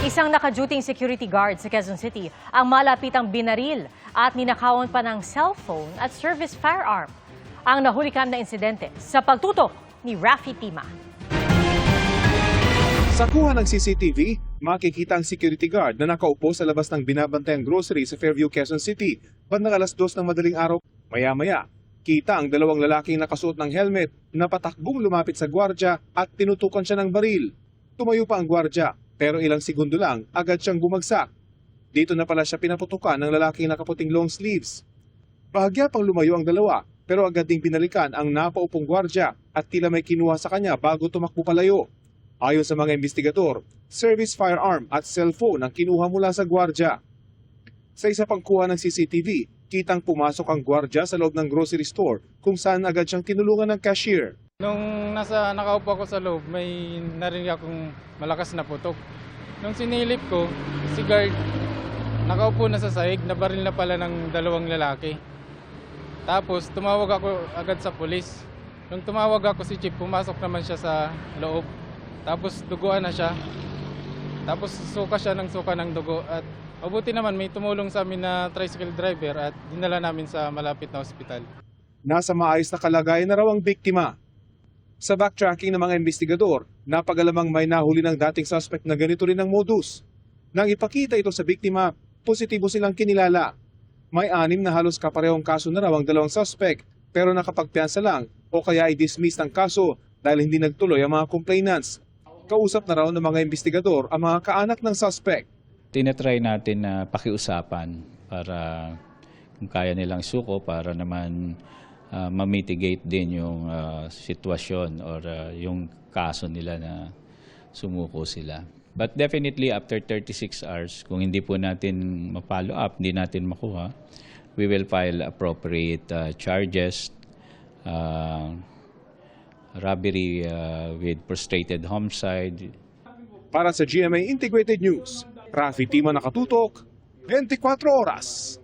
Isang nakaduting security guard sa Quezon City ang malapitang binaril at ninakawan pa ng cellphone at service firearm. Ang nahulikan na insidente sa pagtutok ni Rafi Tima. Sa kuha ng CCTV, makikita ang security guard na nakaupo sa labas ng binabantayang grocery sa Fairview, Quezon City, bandang 2:00 ng madaling araw. Maya-maya, kita ang dalawang lalaking nakasuot ng helmet na patakbong lumapit sa gwardya at tinutukan siya ng baril. Tumayo pa ang gwardya, pero ilang segundo lang agad siyang bumagsak. Dito na pala siya pinaputukan ng lalaking nakaputing long sleeves. Bahagya pang lumayo ang dalawa, pero agad ding binalikan ang napaupong gwardya at tila may kinuha sa kanya bago tumakbo palayo. Ayon sa mga investigador, service firearm at cellphone ang kinuha mula sa gwardya. Sa isa pang kuha ng CCTV, kitang pumasok ang gwardya sa loob ng grocery store kung saan agad siyang tinulungan ng cashier. Nung nakaupo ako sa loob, may narinig akong malakas na putok. Nung sinilip ko, si guard nakaupo na sa sahig, nabaril na pala ng dalawang lalaki. Tapos tumawag ako agad sa pulis. Nung tumawag ako si Chief, pumasok naman siya sa loob. Tapos duguan na siya. Tapos suka siya ng dugo. At mabuti naman may tumulong sa amin na tricycle driver at dinala namin sa malapit na ospital. Nasa maayos na kalagayan na raw ang biktima. Sa backtracking ng mga investigador, napagalamang may nahuli ng dating suspect na ganito rin ang modus. Nang ipakita ito sa biktima, positibo silang kinilala. May 6 na halos kaparehong kaso na raw ang dalawang suspect, pero nakapagpiyansa lang o kaya i-dismiss ang kaso dahil hindi nagtuloy ang mga complainants. Kausap na raw ng mga investigador ang mga kaanak ng suspect. Tinatry natin na pakiusapan para kung kaya nilang suko para naman ma-mitigate din yung sitwasyon or yung kaso nila na sumuko sila. But definitely after 36 hours, kung hindi po natin ma-follow up, hindi natin makuha, we will file appropriate charges, robbery with frustrated homicide. Para sa GMA Integrated News, Rafi Tima, nakatutok, 24 oras.